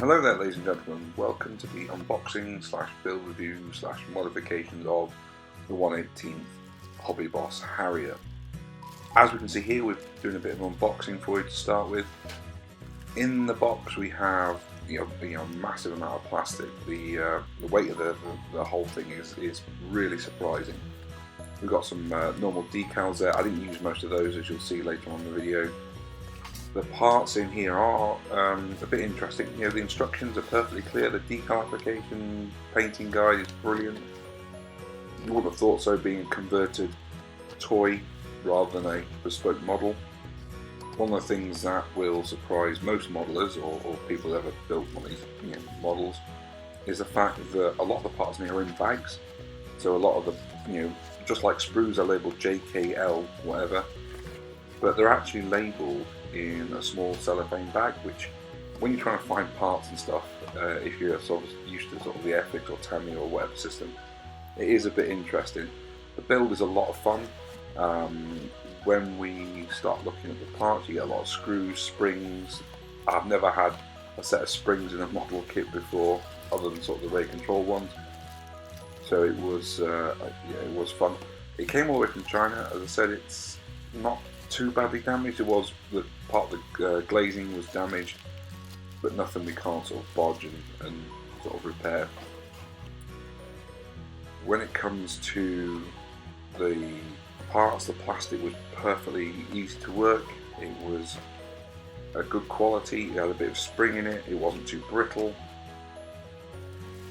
Hello there ladies and gentlemen, welcome to the unboxing slash build review slash modifications of the 1/18th Hobbyboss Harrier. As we can see here, we're doing a bit of unboxing for you to start with. In the box we have a massive amount of plastic. The weight of the whole thing is really surprising. We've got some normal decals there. I didn't use most of those, as you'll see later on in the video. The parts in here are a bit interesting. The instructions are perfectly clear. The decal application painting guide is brilliant. You wouldn't have thought so, being a converted toy rather than a bespoke model. One of the things that will surprise most modelers or people who ever built one of these models is the fact that a lot of the parts in here are in bags. So a lot of the, just like sprues are labelled JKL whatever, but they're actually labelled in a small cellophane bag, which when you're trying to find parts and stuff, if you're sort of used to sort of the Ethics or Tamiya or whatever system, it is a bit interesting. The build is a lot of fun. When we start looking at the parts, you get a lot of screws, springs. I've never had a set of springs in a model kit before, other than sort of the rate control ones. So it was fun. It came all the way from China. As I said, it's not too badly damaged. It was the part of the glazing was damaged, but nothing we can't sort of bodge and sort of repair. When it comes to the parts, the plastic was perfectly easy to work. It was a good quality. It had a bit of spring in it. It wasn't too brittle.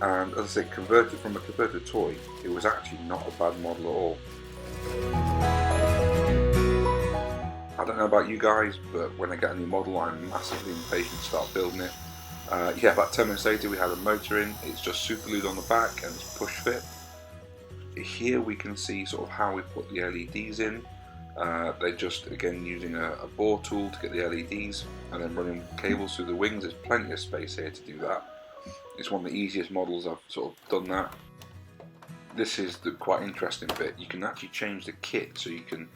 And as I said, converted from a converted toy, it was actually not a bad model at all. I don't know about you guys, but when I get a new model, I'm massively impatient to start building it. About 10 minutes later we had a motor in. It's just super glued on the back and it's push fit. Here we can see sort of how we put the LEDs in. They're just again using a bore tool to get the LEDs and then running cables through the wings. There's plenty of space here to do that. It's one of the easiest models I've sort of done that. This is the quite interesting bit. You can actually change the kit, so you can.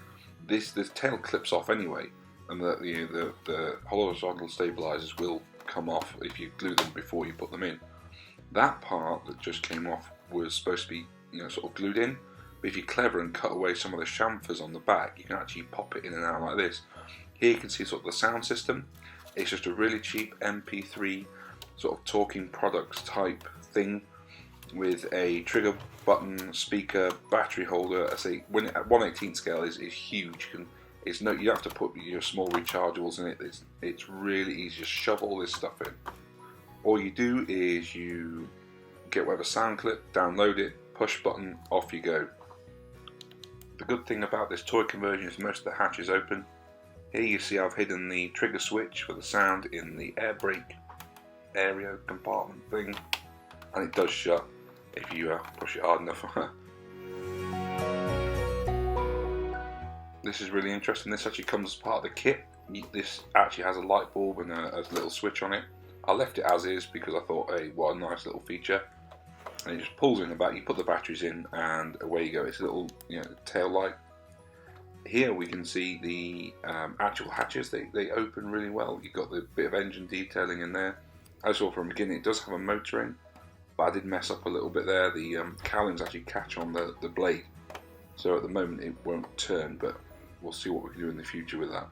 This tail clips off anyway, and the horizontal stabilizers will come off if you glue them before you put them in. That part that just came off was supposed to be sort of glued in, but if you're clever and cut away some of the chamfers on the back, you can actually pop it in and out like this. Here you can see sort of the sound system. It's just a really cheap MP3 sort of talking products type thing with a trigger button, speaker, battery holder. I say when at 1/18 scale is huge. You don't have to put your small rechargeables in it. It's really easy. Just shove all this stuff in. All you do is you get whatever sound clip, download it, push button, off you go. The good thing about this toy conversion is most of the hatch is open. Here you see I've hidden the trigger switch for the sound in the air brake area compartment thing, and it does shut if you push it hard enough. This is really interesting. This actually comes as part of the kit. This actually has a light bulb and a little switch on it. I left it as is because I thought, hey, what a nice little feature. And it just pulls in the back. You put the batteries in and away you go. It's a little tail light. Here we can see the actual hatches. They open really well. You've got the bit of engine detailing in there. As I saw from the beginning, it does have a motor in, but I did mess up a little bit there. The cowlings actually catch on the blade, so at the moment it won't turn, but we'll see what we can do in the future with that.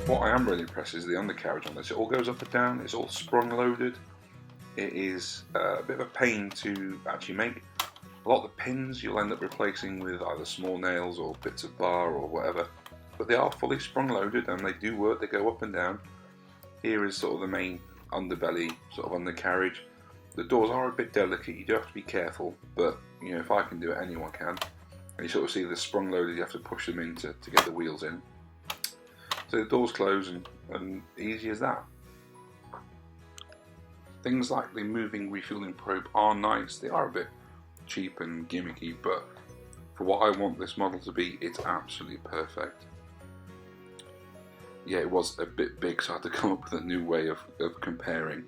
What I am really impressed is the undercarriage on this. It all goes up and down, it's all sprung loaded. It is a bit of a pain to actually make. A lot of the pins you'll end up replacing with either small nails or bits of bar or whatever, but they are fully sprung loaded and they do work. They go up and down. Here is sort of the main underbelly sort of undercarriage. The doors are a bit delicate, you do have to be careful, but if I can do it, anyone can. And you sort of see the sprung loaded, you have to push them in to get the wheels in. So the doors close and easy as that. Things like the moving refueling probe are nice. They are a bit cheap and gimmicky, but for what I want this model to be, it's absolutely perfect. Yeah, it was a bit big, so I had to come up with a new way of comparing.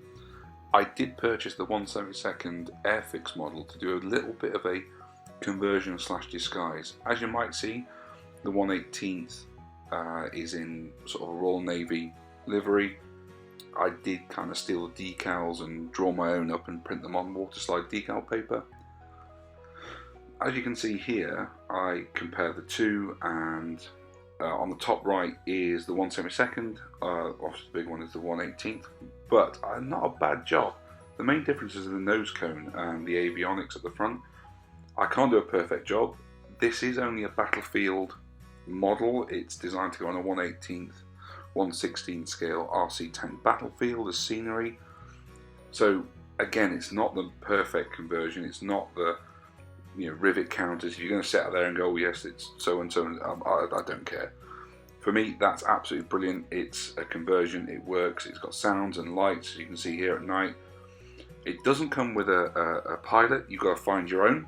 I did purchase the 1/72 Airfix model to do a little bit of a conversion slash disguise. As you might see, the 1/18th is in sort of a Royal Navy livery. I did kind of steal the decals and draw my own up and print them on water slide decal paper. As you can see here, I compare the two, and on the top right is the 1/72, obviously the big one is the 1/18th, but not a bad job. The main difference is in the nose cone and the avionics at the front. I can't do a perfect job. This is only a battlefield model. It's designed to go on a 1/18th, 1/16 scale RC tank battlefield as scenery. So again, it's not the perfect conversion. It's not the rivet counters. If you're going to sit out there and go, oh yes, it's so and so, I don't care. For me, that's absolutely brilliant. It's a conversion. It works. It's got sounds and lights, as you can see here at night. It doesn't come with a pilot. You've got to find your own.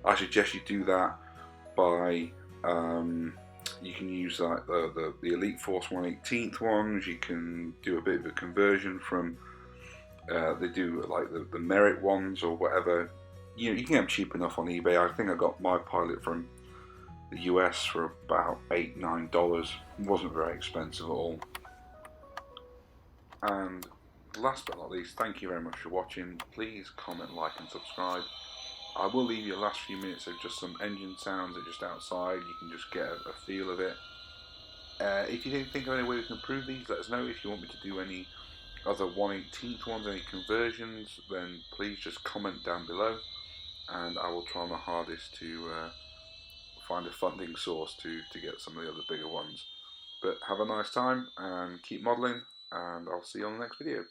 I suggest you do that by you can use like the Elite Force 1/18th ones. You can do a bit of a conversion from they do like the Merit ones or whatever. You can get them cheap enough on eBay. I think I got my pilot from the US for about $8-9. It wasn't very expensive at all. And last but not least, thank you very much for watching. Please comment, like and subscribe. I will leave you the last few minutes of just some engine sounds that are just outside. You can just get a feel of it. If you think of any way we can improve these, let us know. If you want me to do any other 1/18th ones, any conversions, then please just comment down below, and I will try my hardest to find a funding source to get some of the other bigger ones. But have a nice time and keep modelling, and I'll see you on the next video.